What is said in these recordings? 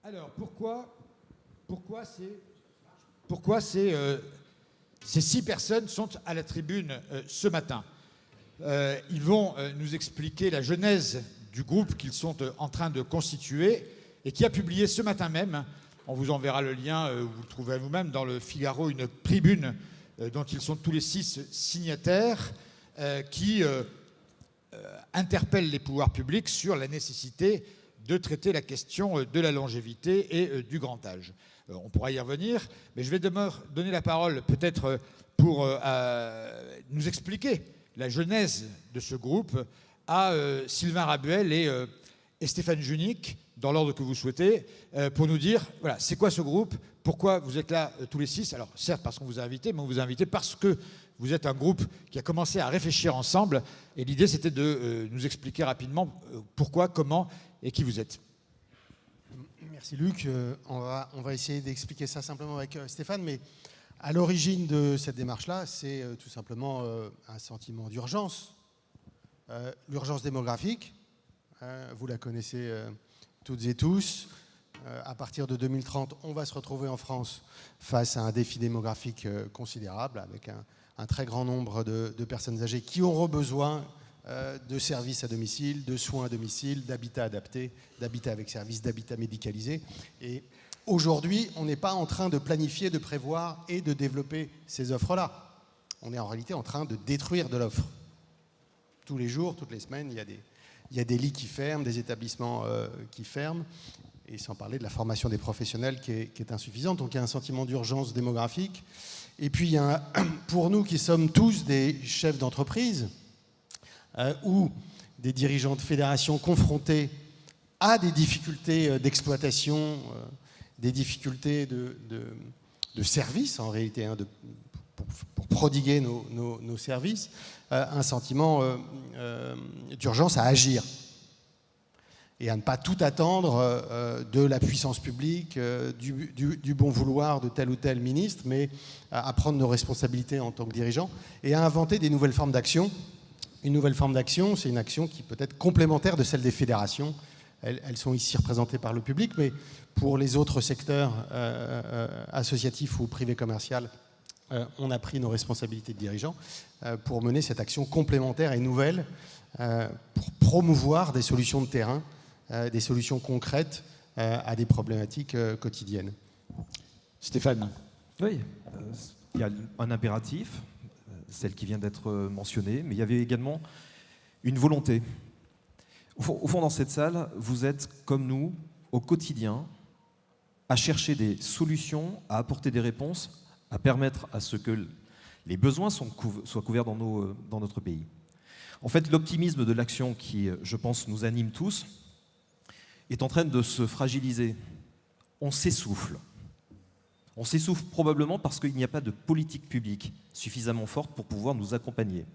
Alors, pourquoi ces 6 personnes sont à la tribune ce matin? Ils vont nous expliquer la genèse du groupe qu'ils sont en train de constituer et qui a publié ce matin même, on vous enverra le lien, vous le trouverez vous-même, dans le Figaro, une tribune dont ils sont tous les 6 signataires, qui interpelle les pouvoirs publics sur la nécessité de traiter la question de la longévité et du grand âge. On pourra y revenir, mais je vais donner la parole peut-être pour nous expliquer la genèse de ce groupe à Sylvain Rabuel et Stéphane Junique, dans l'ordre que vous souhaitez, pour nous dire, voilà, c'est quoi ce groupe, pourquoi vous êtes là tous les 6. Alors certes parce qu'on vous a invité, mais on vous a invité parce que vous êtes un groupe qui a commencé à réfléchir ensemble, et l'idée c'était de nous expliquer rapidement pourquoi, comment et qui vous êtes. Merci Luc. On va essayer d'expliquer ça simplement avec Stéphane, mais à l'origine de cette démarche-là, c'est tout simplement un sentiment d'urgence. L'urgence démographique, vous la connaissez toutes et tous. À partir de 2030, on va se retrouver en France face à un défi démographique considérable, avec un très grand nombre de personnes âgées qui auront besoin de services à domicile, de soins à domicile, d'habitat adapté, d'habitat avec service, d'habitat médicalisé. Et aujourd'hui, on n'est pas en train de planifier, de prévoir et de développer ces offres-là. On est en réalité en train de détruire de l'offre. Tous les jours, toutes les semaines, il y a des lits qui ferment, des établissements qui ferment, et sans parler de la formation des professionnels qui est insuffisante. Donc il y a un sentiment d'urgence démographique. Et puis il y a pour nous qui sommes tous des chefs d'entreprise ou des dirigeants de fédérations confrontés à des difficultés d'exploitation, des difficultés de services en réalité, hein, pour prodiguer nos services, un sentiment d'urgence à agir et à ne pas tout attendre de la puissance publique, du bon vouloir de tel ou tel ministre, mais à prendre nos responsabilités en tant que dirigeants et à inventer des nouvelles formes d'action. Une nouvelle forme d'action, c'est une action qui peut être complémentaire de celle des fédérations. Elles sont ici représentées par le public, mais pour les autres secteurs associatifs ou privés commerciaux, on a pris nos responsabilités de dirigeants pour mener cette action complémentaire et nouvelle pour promouvoir des solutions de terrain, des solutions concrètes à des problématiques quotidiennes. Stéphane. Oui, il y a un impératif, celle qui vient d'être mentionnée, mais il y avait également une volonté. Au fond, dans cette salle, vous êtes comme nous, au quotidien, à chercher des solutions, à apporter des réponses, à permettre à ce que les besoins soient couverts dans notre pays. En fait, l'optimisme de l'action qui, je pense, nous anime tous, est en train de se fragiliser. On s'essouffle. On s'essouffle probablement parce qu'il n'y a pas de politique publique suffisamment forte pour pouvoir nous accompagner.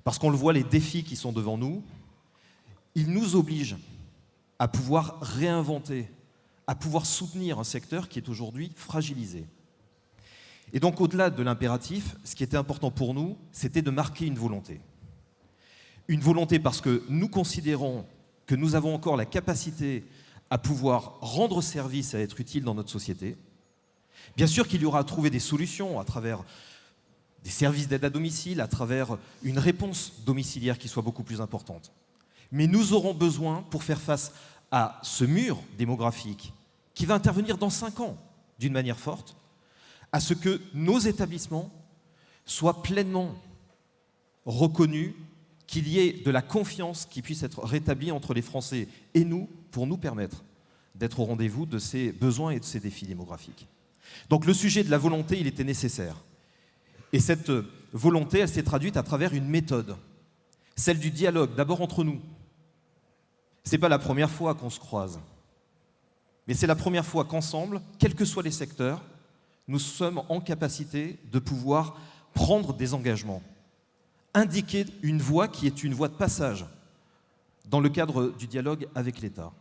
Parce qu'on le voit, les défis qui sont devant nous, ils nous obligent à pouvoir réinventer, à pouvoir soutenir un secteur qui est aujourd'hui fragilisé. Et donc, au-delà de l'impératif, ce qui était important pour nous, c'était de marquer une volonté. Une volonté parce que nous considérons que nous avons encore la capacité à pouvoir rendre service, à être utile dans notre société. Bien sûr qu'il y aura à trouver des solutions à travers des services d'aide à domicile, à travers une réponse domiciliaire qui soit beaucoup plus importante. Mais nous aurons besoin, pour faire face à ce mur démographique qui va intervenir dans 5 ans d'une manière forte, à ce que nos établissements soient pleinement reconnus, qu'il y ait de la confiance qui puisse être rétablie entre les Français et nous, pour nous permettre d'être au rendez-vous de ces besoins et de ces défis démographiques. Donc le sujet de la volonté, il était nécessaire. Et cette volonté, elle s'est traduite à travers une méthode, celle du dialogue, d'abord entre nous. Ce n'est pas la première fois qu'on se croise, mais c'est la première fois qu'ensemble, quels que soient les secteurs, nous sommes en capacité de pouvoir prendre des engagements, indiquer une voie qui est une voie de passage dans le cadre du dialogue avec l'État.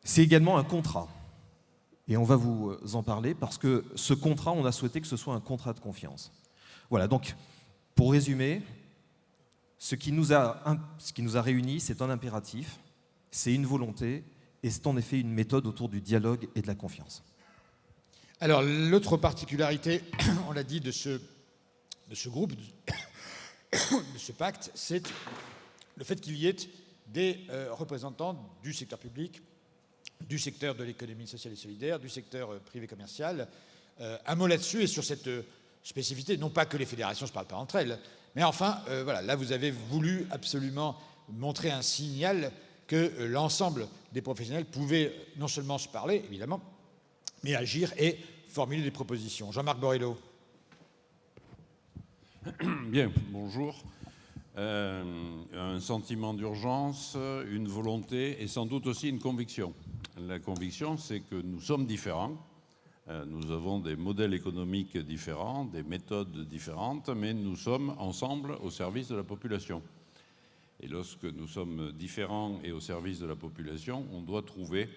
C'est également un contrat. Et on va vous en parler parce que ce contrat, on a souhaité que ce soit un contrat de confiance. Voilà, donc pour résumer, ce qui nous a réunis, c'est un impératif, c'est une volonté Et c'est en effet une méthode autour du dialogue et de la confiance. Alors, l'autre particularité, on l'a dit, de ce groupe, de ce pacte, c'est le fait qu'il y ait des représentants du secteur public, du secteur de l'économie sociale et solidaire, du secteur privé commercial. Un mot là-dessus et sur cette spécificité, non pas que les fédérations ne se parlent pas entre elles, mais enfin, voilà, là vous avez voulu absolument montrer un signal que l'ensemble des professionnels pouvaient non seulement se parler, évidemment, mais agir et formuler des propositions. Jean-Marc Borrello. Bien, bonjour. Un sentiment d'urgence, une volonté et sans doute aussi une conviction. La conviction, c'est que nous sommes différents. Nous avons des modèles économiques différents, des méthodes différentes, mais nous sommes ensemble au service de la population. Et lorsque nous sommes différents et au service de la population, on doit trouver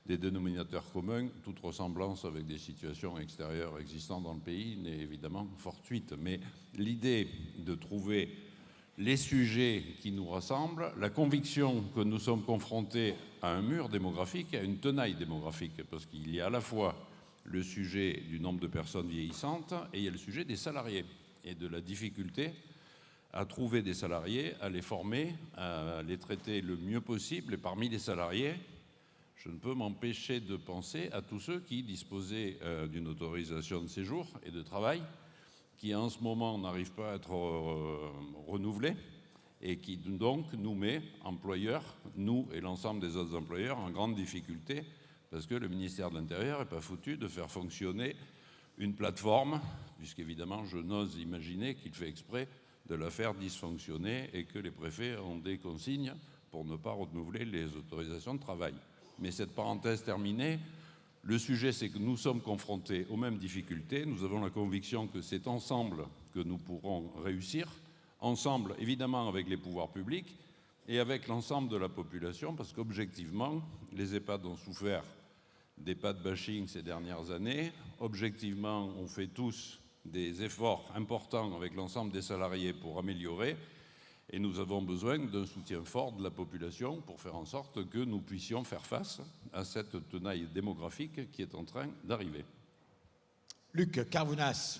des dénominateurs communs. Toute ressemblance avec des situations extérieures existantes dans le pays n'est évidemment fortuite. Mais l'idée de trouver les sujets qui nous rassemblent, la conviction que nous sommes confrontés à un mur démographique, à une tenaille démographique, parce qu'il y a à la fois le sujet du nombre de personnes vieillissantes et il y a le sujet des salariés et de la difficulté à trouver des salariés, à les former, à les traiter le mieux possible. Et parmi les salariés, je ne peux m'empêcher de penser à tous ceux qui disposaient d'une autorisation de séjour et de travail, qui en ce moment n'arrivent pas à être renouvelés et qui donc nous met, employeurs, nous et l'ensemble des autres employeurs, en grande difficulté parce que le ministère de l'Intérieur n'est pas foutu de faire fonctionner une plateforme, puisqu'évidemment je n'ose imaginer qu'il fait exprès de la faire dysfonctionner et que les préfets ont des consignes pour ne pas renouveler les autorisations de travail. Mais cette parenthèse terminée, le sujet c'est que nous sommes confrontés aux mêmes difficultés, nous avons la conviction que c'est ensemble que nous pourrons réussir, ensemble évidemment avec les pouvoirs publics et avec l'ensemble de la population, parce qu'objectivement, les EHPAD ont souffert d'EHPAD bashing ces dernières années. Objectivement, on fait tous des efforts importants avec l'ensemble des salariés pour améliorer et nous avons besoin d'un soutien fort de la population pour faire en sorte que nous puissions faire face à cette tenaille démographique qui est en train d'arriver. Luc Carvounas,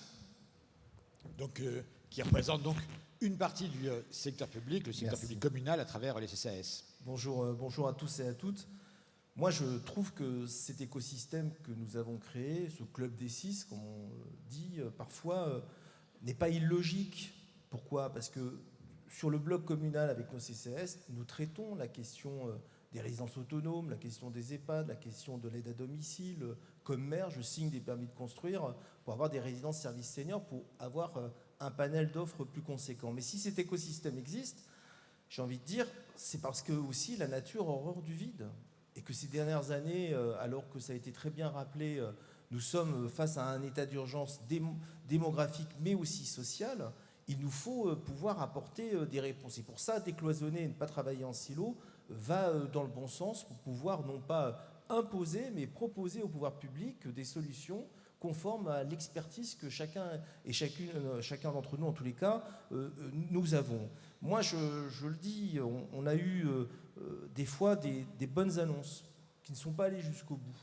donc, qui représente donc une partie du secteur public, le secteur public communal à travers les CCAS. Bonjour à tous et à toutes. Moi, je trouve que cet écosystème que nous avons créé, ce club des 6, comme on dit parfois, n'est pas illogique. Pourquoi ? Parce que sur le bloc communal avec nos CCAS, nous traitons la question des résidences autonomes, la question des EHPAD, la question de l'aide à domicile. Comme maire, je signe des permis de construire pour avoir des résidences services seniors, pour avoir un panel d'offres plus conséquent. Mais si cet écosystème existe, j'ai envie de dire, c'est parce que aussi la nature a horreur du vide. Et que ces dernières années, alors que ça a été très bien rappelé, nous sommes face à un état d'urgence démographique mais aussi social, il nous faut pouvoir apporter des réponses. Et pour ça, décloisonner et ne pas travailler en silo va dans le bon sens pour pouvoir non pas imposer, mais proposer au pouvoir public des solutions conformes à l'expertise que chacun d'entre nous, en tous les cas, nous avons. Moi, je le dis, on a eu des fois des bonnes annonces qui ne sont pas allées jusqu'au bout.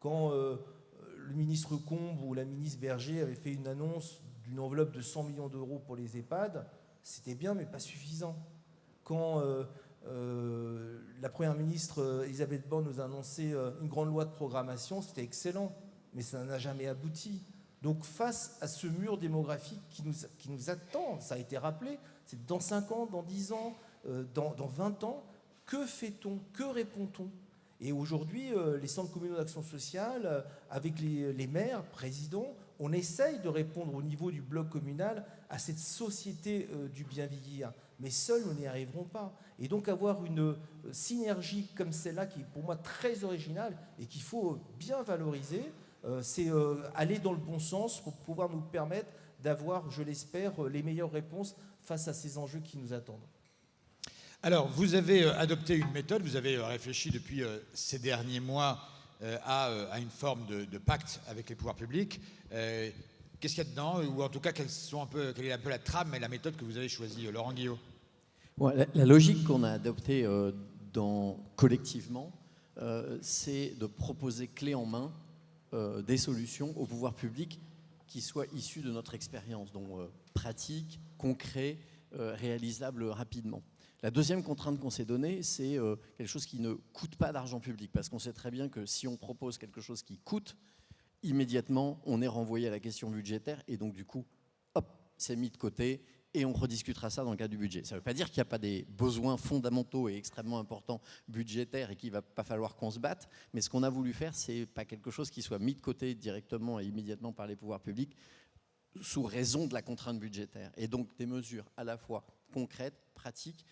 Quand le ministre Combe ou la ministre Berger avait fait une annonce d'une enveloppe de 100 millions d'euros pour les EHPAD, c'était bien, mais pas suffisant. Quand la Première ministre Elisabeth Borne nous a annoncé une grande loi de programmation, c'était excellent, mais ça n'a jamais abouti. Donc face à ce mur démographique qui nous attend, ça a été rappelé, c'est dans 5 ans, dans 10 ans, dans 20 ans, que fait-on, que répond-on ? Et aujourd'hui, les centres communaux d'action sociale, avec les maires, présidents, on essaye de répondre au niveau du bloc communal à cette société du bien vieillir. Mais seuls, nous n'y arriverons pas. Et donc avoir une synergie comme celle-là, qui est pour moi très originale et qu'il faut bien valoriser, c'est aller dans le bon sens pour pouvoir nous permettre d'avoir, je l'espère, les meilleures réponses face à ces enjeux qui nous attendent. Alors, vous avez adopté une méthode, vous avez réfléchi depuis ces derniers mois à une forme de pacte avec les pouvoirs publics. Qu'est-ce qu'il y a dedans ? Ou en tout cas, quelle est un peu la trame et la méthode que vous avez choisie, Laurent Guillot ? Bon, la logique qu'on a adoptée collectivement, c'est de proposer clé en main des solutions au pouvoir public qui soient issues de notre expérience, donc pratiques, concrets, réalisables rapidement. La deuxième contrainte qu'on s'est donnée, c'est quelque chose qui ne coûte pas d'argent public, parce qu'on sait très bien que si on propose quelque chose qui coûte, immédiatement, on est renvoyé à la question budgétaire, et donc du coup, hop, c'est mis de côté, et on rediscutera ça dans le cadre du budget. Ça ne veut pas dire qu'il n'y a pas des besoins fondamentaux et extrêmement importants budgétaires et qu'il ne va pas falloir qu'on se batte, mais ce qu'on a voulu faire, ce n'est pas quelque chose qui soit mis de côté directement et immédiatement par les pouvoirs publics, sous raison de la contrainte budgétaire. Et donc des mesures à la fois concrètes, pratiques,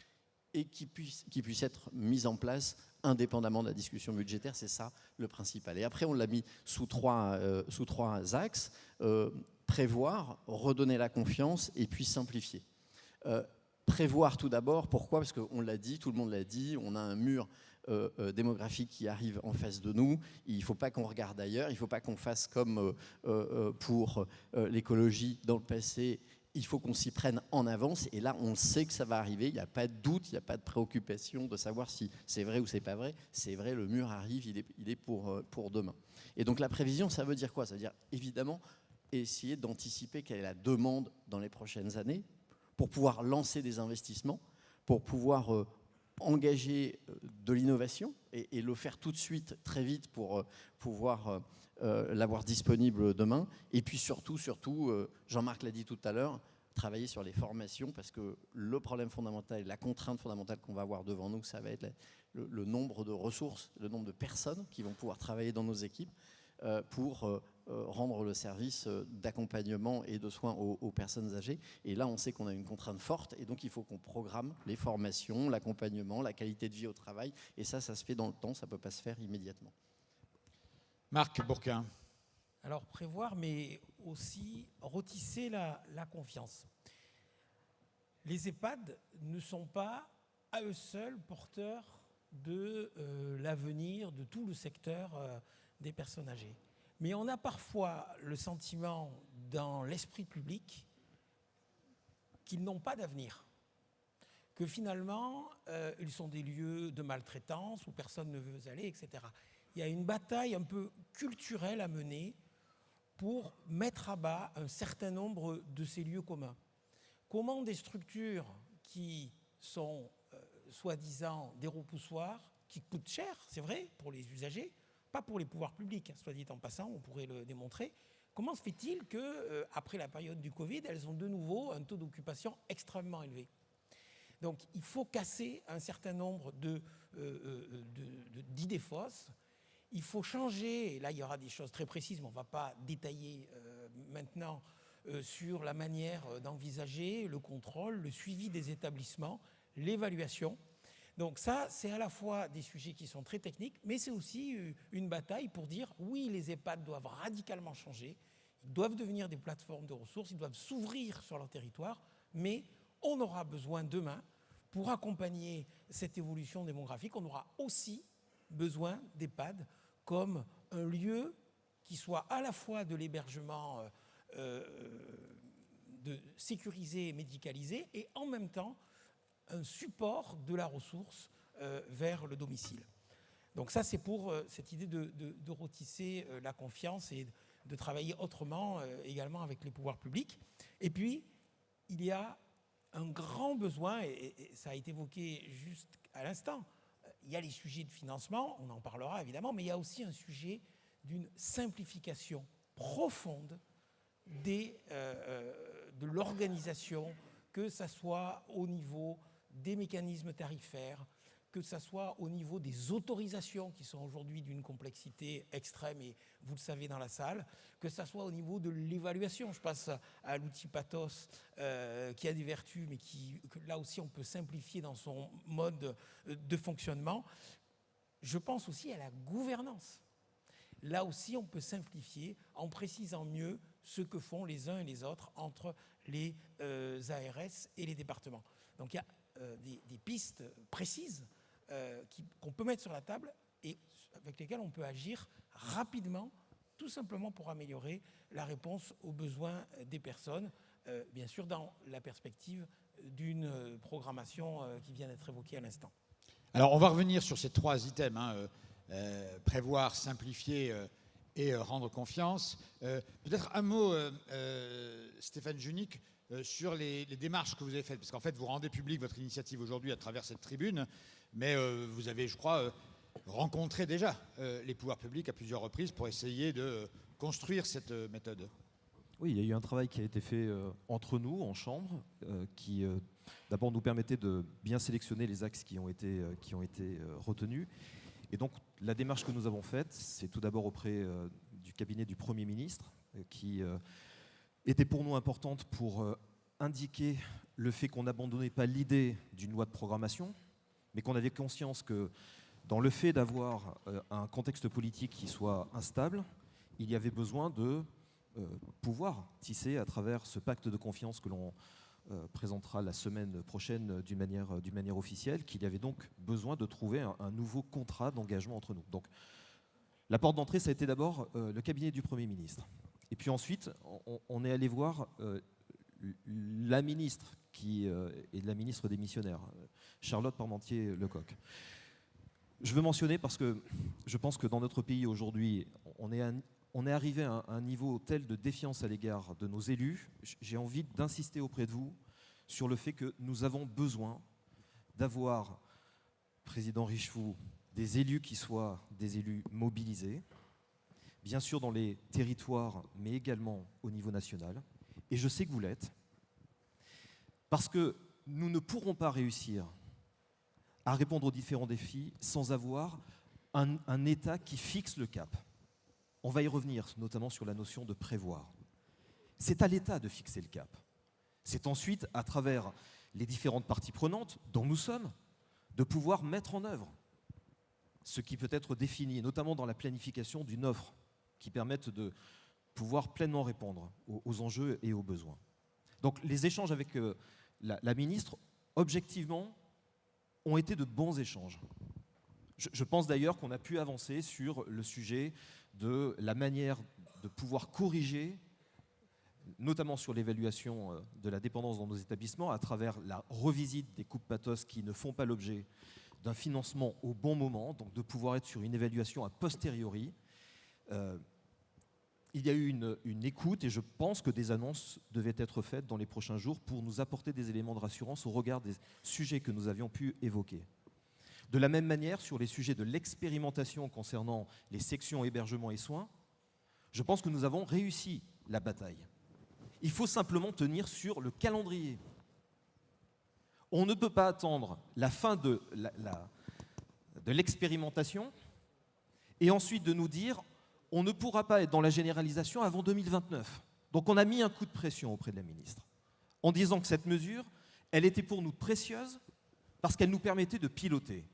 et qui puissent être mises en place indépendamment de la discussion budgétaire. C'est ça le principal. Et après, on l'a mis sous trois axes. Prévoir, redonner la confiance et puis simplifier. Prévoir tout d'abord, pourquoi ? Parce qu'on l'a dit, tout le monde l'a dit, on a un mur démographique qui arrive en face de nous. Il ne faut pas qu'on regarde ailleurs, il ne faut pas qu'on fasse comme pour l'écologie dans le passé. Il faut qu'on s'y prenne en avance, et là, on sait que ça va arriver, il n'y a pas de doute, il n'y a pas de préoccupation de savoir si c'est vrai ou c'est pas vrai. C'est vrai, le mur arrive, il est pour demain. Et donc la prévision, ça veut dire quoi ? Ça veut dire, évidemment, essayer d'anticiper quelle est la demande dans les prochaines années pour pouvoir lancer des investissements, pour pouvoir engager de l'innovation et le faire tout de suite, très vite, pour pouvoir l'avoir disponible demain. Et puis surtout, Jean-Marc l'a dit tout à l'heure, travailler sur les formations, parce que le problème fondamental, la contrainte fondamentale qu'on va avoir devant nous, ça va être le nombre de ressources, le nombre de personnes qui vont pouvoir travailler dans nos équipes pour rendre le service d'accompagnement et de soins aux personnes âgées. Et là, on sait qu'on a une contrainte forte, et donc il faut qu'on programme les formations, l'accompagnement, la qualité de vie au travail, et ça se fait dans le temps, ça ne peut pas se faire immédiatement. Marc Bourquin. Alors prévoir, mais aussi retisser la confiance. Les EHPAD ne sont pas à eux seuls porteurs de l'avenir de tout le secteur des personnes âgées. Mais on a parfois le sentiment dans l'esprit public qu'ils n'ont pas d'avenir, que finalement ils sont des lieux de maltraitance où personne ne veut aller, etc. Il y a une bataille un peu culturelle à mener pour mettre à bas un certain nombre de ces lieux communs. Comment des structures qui sont soi-disant des repoussoirs, qui coûtent cher, c'est vrai, pour les usagers, pas pour les pouvoirs publics, soit dit en passant, on pourrait le démontrer, comment se fait-il qu'après la période du Covid, elles ont de nouveau un taux d'occupation extrêmement élevé ? Donc il faut casser un certain nombre d'idées fausses. Il faut changer, et là il y aura des choses très précises, mais on ne va pas détailler maintenant sur la manière d'envisager le contrôle, le suivi des établissements, l'évaluation. Donc ça, c'est à la fois des sujets qui sont très techniques, mais c'est aussi une bataille pour dire oui, les EHPAD doivent radicalement changer, ils doivent devenir des plateformes de ressources, ils doivent s'ouvrir sur leur territoire, mais on aura besoin demain, pour accompagner cette évolution démographique, on aura aussi besoin d'EHPAD comme un lieu qui soit à la fois de l'hébergement sécurisé et médicalisé, et en même temps un support de la ressource vers le domicile. Donc ça, c'est pour cette idée de retisser la confiance et de travailler autrement également avec les pouvoirs publics. Et puis, il y a un grand besoin, et ça a été évoqué juste à l'instant, il y a les sujets de financement, on en parlera évidemment, mais il y a aussi un sujet d'une simplification profonde de l'organisation, que ça soit au niveau des mécanismes tarifaires, que ça soit au niveau des autorisations qui sont aujourd'hui d'une complexité extrême, et vous le savez dans la salle, que ça soit au niveau de l'évaluation. Je passe à l'outil Pathos qui a des vertus, mais que là aussi on peut simplifier dans son mode de fonctionnement. Je pense aussi à la gouvernance. Là aussi on peut simplifier en précisant mieux ce que font les uns et les autres entre les ARS et les départements. Donc il y a des pistes précises qu'on peut mettre sur la table et avec lesquelles on peut agir rapidement, tout simplement pour améliorer la réponse aux besoins des personnes, bien sûr dans la perspective d'une programmation qui vient d'être évoquée à l'instant. Alors on va revenir sur ces trois items, prévoir, simplifier et rendre confiance. Peut-être un mot, Stéphane Junique, sur les démarches que vous avez faites, parce qu'en fait, vous rendez public votre initiative aujourd'hui à travers cette tribune, mais vous avez, je crois, rencontré déjà les pouvoirs publics à plusieurs reprises pour essayer de construire cette méthode. Oui, il y a eu un travail qui a été fait entre nous, en chambre, qui d'abord nous permettait de bien sélectionner les axes qui ont été retenus. Et donc, la démarche que nous avons faite, c'est tout d'abord auprès du cabinet du Premier ministre, qui était pour nous importante pour indiquer le fait qu'on n'abandonnait pas l'idée d'une loi de programmation, mais qu'on avait conscience que dans le fait d'avoir un contexte politique qui soit instable, il y avait besoin de pouvoir tisser à travers ce pacte de confiance que l'on présentera la semaine prochaine d'une manière officielle, qu'il y avait donc besoin de trouver un nouveau contrat d'engagement entre nous. Donc, la porte d'entrée, ça a été d'abord le cabinet du Premier ministre. Et puis ensuite, on est allé voir la ministre qui est la ministre des missionnaires, Charlotte Parmentier-Lecoq. Je veux mentionner parce que je pense que dans notre pays aujourd'hui, on est arrivé à un niveau tel de défiance à l'égard de nos élus. J'ai envie d'insister auprès de vous sur le fait que nous avons besoin d'avoir, Président Richefou, des élus qui soient des élus mobilisés, bien sûr dans les territoires, mais également au niveau national. Et je sais que vous l'êtes, parce que nous ne pourrons pas réussir à répondre aux différents défis sans avoir un État qui fixe le cap. On va y revenir, notamment sur la notion de prévoir. C'est à l'État de fixer le cap. C'est ensuite, à travers les différentes parties prenantes, dont nous sommes, de pouvoir mettre en œuvre ce qui peut être défini, notamment dans la planification d'une offre qui permette de pouvoir pleinement répondre aux enjeux et aux besoins. Donc les échanges avec la ministre, objectivement, ont été de bons échanges. Je pense d'ailleurs qu'on a pu avancer sur le sujet de la manière de pouvoir corriger, notamment sur l'évaluation de la dépendance dans nos établissements, à travers la revisite des coupes pathos qui ne font pas l'objet d'un financement au bon moment, donc de pouvoir être sur une évaluation a posteriori. Il y a eu une écoute et je pense que des annonces devaient être faites dans les prochains jours pour nous apporter des éléments de rassurance au regard des sujets que nous avions pu évoquer. De la même manière, sur les sujets de l'expérimentation concernant les sections hébergement et soins, je pense que nous avons réussi la bataille. Il faut simplement tenir sur le calendrier. On ne peut pas attendre la fin de l'expérimentation et ensuite de nous dire on ne pourra pas être dans la généralisation avant 2029. Donc on a mis un coup de pression auprès de la ministre en disant que cette mesure, elle était pour nous précieuse parce qu'elle nous permettait de piloter.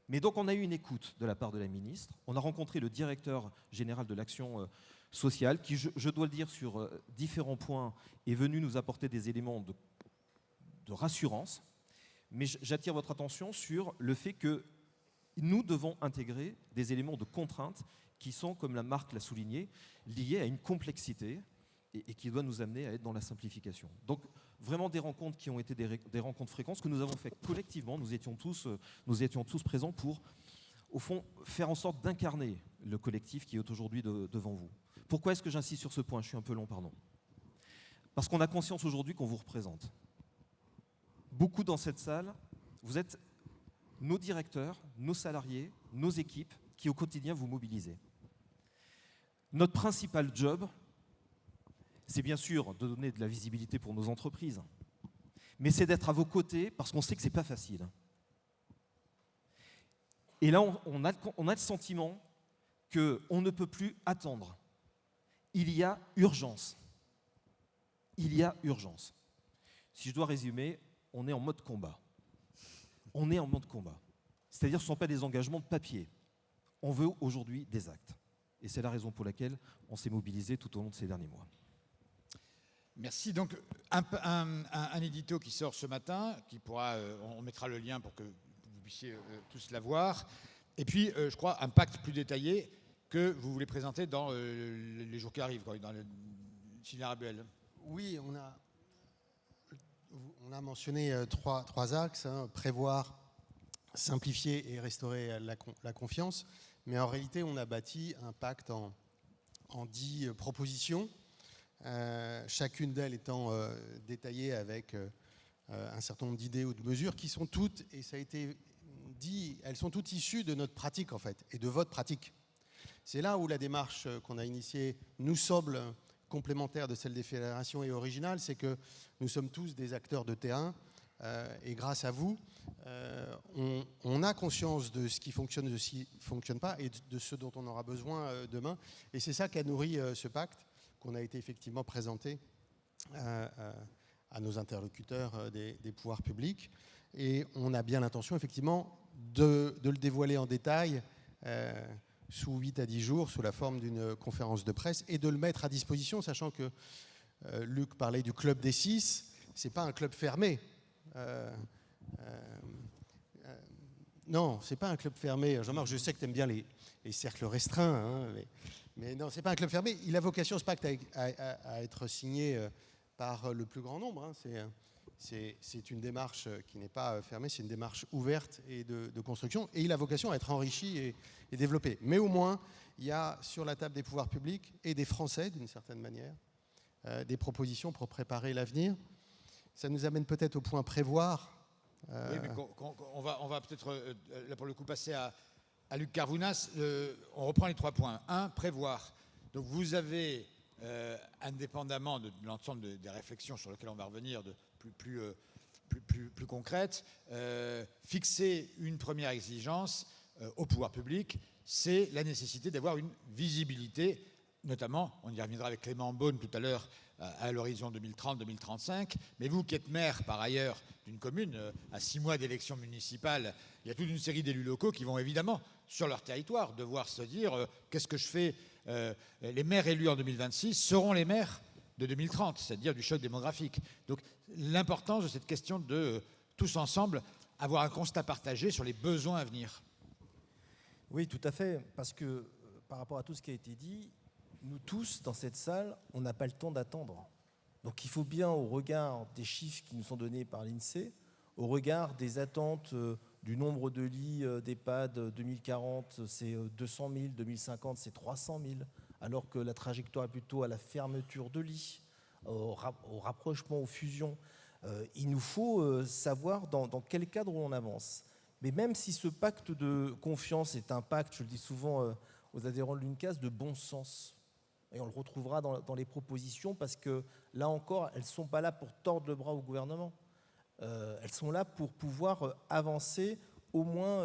Mais donc on a eu une écoute de la part de la ministre. On a rencontré le directeur général de l'action sociale qui, je dois le dire, sur différents points, est venu nous apporter des éléments de rassurance. Mais j'attire votre attention sur le fait que nous devons intégrer des éléments de contrainte qui sont, comme la marque l'a souligné, liés à une complexité et qui doit nous amener à être dans la simplification. Donc vraiment des rencontres qui ont été des rencontres fréquentes, que nous avons fait collectivement, nous étions tous présents pour, au fond, faire en sorte d'incarner le collectif qui est aujourd'hui devant vous. Pourquoi est-ce que j'insiste sur ce point? Je suis un peu long, pardon. Parce qu'on a conscience aujourd'hui qu'on vous représente. Beaucoup dans cette salle, vous êtes nos directeurs, nos salariés, nos équipes qui au quotidien vous mobilisez. Notre principal job, c'est bien sûr de donner de la visibilité pour nos entreprises, mais c'est d'être à vos côtés parce qu'on sait que ce n'est pas facile. Et là, on a le sentiment qu'on ne peut plus attendre. Il y a urgence. Il y a urgence. Si je dois résumer, on est en mode combat. On est en mode combat. C'est-à-dire que ce ne sont pas des engagements de papier. On veut aujourd'hui des actes. Et c'est la raison pour laquelle on s'est mobilisé tout au long de ces derniers mois. Merci. Donc, un édito qui sort ce matin, qui pourra, on mettra le lien pour que vous puissiez tous la voir. Et puis, je crois, un pacte plus détaillé que vous voulez présenter dans les jours qui arrivent, dans le Itinéraire ABL. Oui, on a mentionné trois axes, hein, prévoir, simplifier et restaurer la confiance. Mais en réalité, on a bâti un pacte en 10 propositions, chacune d'elles étant détaillée avec un certain nombre d'idées ou de mesures qui sont toutes, et ça a été dit, elles sont toutes issues de notre pratique en fait, et de votre pratique. C'est là où la démarche qu'on a initiée nous semble complémentaire de celle des fédérations et originale, c'est que nous sommes tous des acteurs de terrain, et grâce à vous, on a conscience de ce qui fonctionne et de ce qui ne fonctionne pas, et de ce dont on aura besoin demain. Et c'est ça qui a nourri ce pacte, qu'on a été effectivement présenté à nos interlocuteurs des pouvoirs publics. Et on a bien l'intention, effectivement, de le dévoiler en détail sous 8 à 10 jours, sous la forme d'une conférence de presse, et de le mettre à disposition, sachant que Luc parlait du club des 6, ce n'est pas un club fermé. Non, ce n'est pas un club fermé. Jean-Marc, je sais que tu aimes bien les cercles restreints, hein, mais non, ce n'est pas un club fermé. Il a vocation, ce pacte, à être signé par le plus grand nombre. Hein. C'est une démarche qui n'est pas fermée, c'est une démarche ouverte et de construction. Et il a vocation à être enrichi et développé. Mais au moins, il y a sur la table des pouvoirs publics et des Français, d'une certaine manière, des propositions pour préparer l'avenir. Ça nous amène peut-être au point prévoir. Oui, mais on va peut-être, là pour le coup, passer à Luc Carvounas. On reprend les 3 points. 1, prévoir. Donc vous avez, indépendamment de l'ensemble des réflexions sur lesquelles on va revenir, de plus concrètes, fixer une première exigence au pouvoir public, c'est la nécessité d'avoir une visibilité, notamment, on y reviendra avec Clément Beaune tout à l'heure, à l'horizon 2030-2035. Mais vous qui êtes maire, par ailleurs, d'une commune, à 6 mois d'élections municipales, il y a toute une série d'élus locaux qui vont évidemment, sur leur territoire, devoir se dire qu'est-ce que je fais. Les maires élus en 2026 seront les maires de 2030, c'est-à-dire du choc démographique. Donc l'importance de cette question de, tous ensemble, avoir un constat partagé sur les besoins à venir. Oui, tout à fait, parce que par rapport à tout ce qui a été dit, nous tous, dans cette salle, on n'a pas le temps d'attendre. Donc il faut bien, au regard des chiffres qui nous sont donnés par l'INSEE, au regard des attentes du nombre de lits d'EHPAD 2040, c'est 200 000, 2050, c'est 300 000, alors que la trajectoire est plutôt à la fermeture de lits, au rapprochement, aux fusions. Il nous faut savoir dans quel cadre on avance. Mais même si ce pacte de confiance est un pacte, je le dis souvent aux adhérents de l'UNCAS, de bon sens, et on le retrouvera dans les propositions, parce que là encore, elles ne sont pas là pour tordre le bras au gouvernement. Elles sont là pour pouvoir avancer, au moins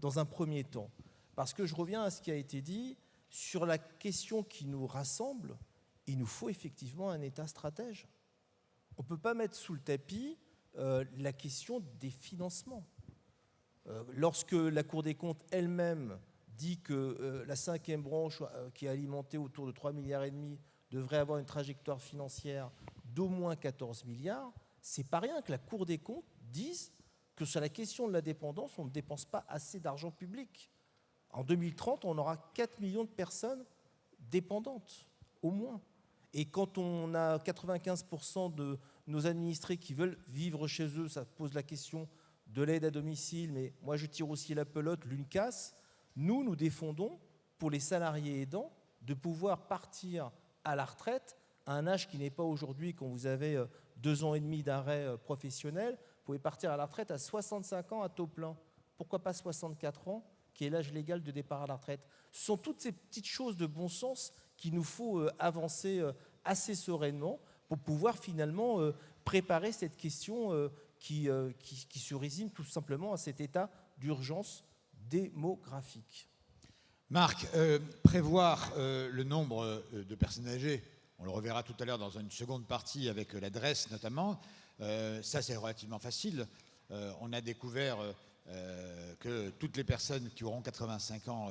dans un premier temps. Parce que je reviens à ce qui a été dit, sur la question qui nous rassemble, il nous faut effectivement un État stratège. On ne peut pas mettre sous le tapis la question des financements. Lorsque la Cour des comptes elle-même dit que la 5e branche, qui est alimentée autour de 3,5 milliards, devrait avoir une trajectoire financière d'au moins 14 milliards, c'est pas rien que la Cour des comptes dise que sur la question de la dépendance, on ne dépense pas assez d'argent public. En 2030, on aura 4 millions de personnes dépendantes, au moins. Et quand on a 95% de nos administrés qui veulent vivre chez eux, ça pose la question de l'aide à domicile, mais moi je tire aussi la pelote, l'UNCAS. Nous défendons, pour les salariés aidants, de pouvoir partir à la retraite à un âge qui n'est pas aujourd'hui, quand vous avez 2 ans et demi d'arrêt professionnel, vous pouvez partir à la retraite à 65 ans à taux plein. Pourquoi pas 64 ans, qui est l'âge légal de départ à la retraite? Ce sont toutes ces petites choses de bon sens qu'il nous faut avancer assez sereinement pour pouvoir finalement préparer cette question qui se résume tout simplement à cet état d'urgence démographique. Marc, prévoir le nombre de personnes âgées, on le reverra tout à l'heure dans une seconde partie avec l'adresse notamment, ça c'est relativement facile. On a découvert que toutes les personnes qui auront 85 ans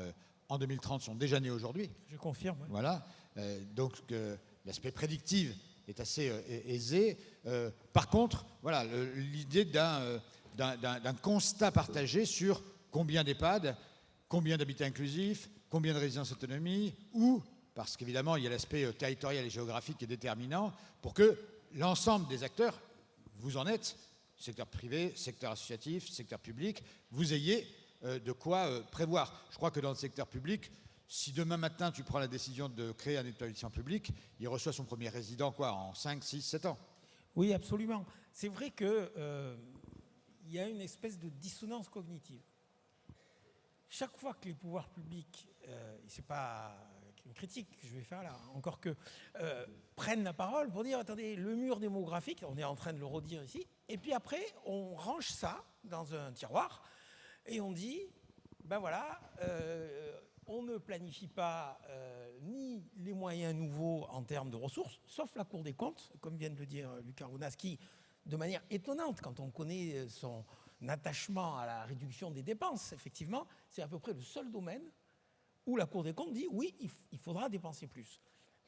en 2030 sont déjà nées aujourd'hui. Je confirme. Oui. Voilà. Donc l'aspect prédictif est assez aisé. Par contre, voilà, l'idée d'un constat partagé sur combien d'EHPAD, combien d'habitats inclusifs, combien de résidences autonomie, ou, parce qu'évidemment il y a l'aspect territorial et géographique qui est déterminant, pour que l'ensemble des acteurs, vous en êtes, secteur privé, secteur associatif, secteur public, vous ayez de quoi prévoir. Je crois que dans le secteur public, si demain matin tu prends la décision de créer un établissement public, il reçoit son premier résident en 5, 6, 7 ans. Oui, absolument. C'est vrai qu'il y a une espèce de dissonance cognitive. Chaque fois que les pouvoirs publics, c'est pas une critique que je vais faire là, encore que prennent la parole pour dire attendez, le mur démographique, on est en train de le redire ici, et puis après on range ça dans un tiroir et on dit ben voilà, on ne planifie pas ni les moyens nouveaux en termes de ressources, sauf la Cour des comptes, comme vient de le dire Luc Arounas, qui, de manière étonnante, quand on connaît son attachement à la réduction des dépenses, effectivement, c'est à peu près le seul domaine où la Cour des comptes dit oui, il faudra dépenser plus.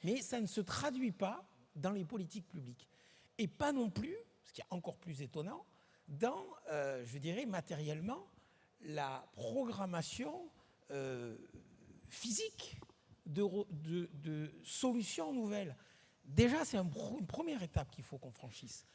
Mais ça ne se traduit pas dans les politiques publiques. Et pas non plus, ce qui est encore plus étonnant, dans, je dirais, matériellement, la programmation physique de solutions nouvelles. Déjà, c'est une première étape qu'il faut qu'on franchisse.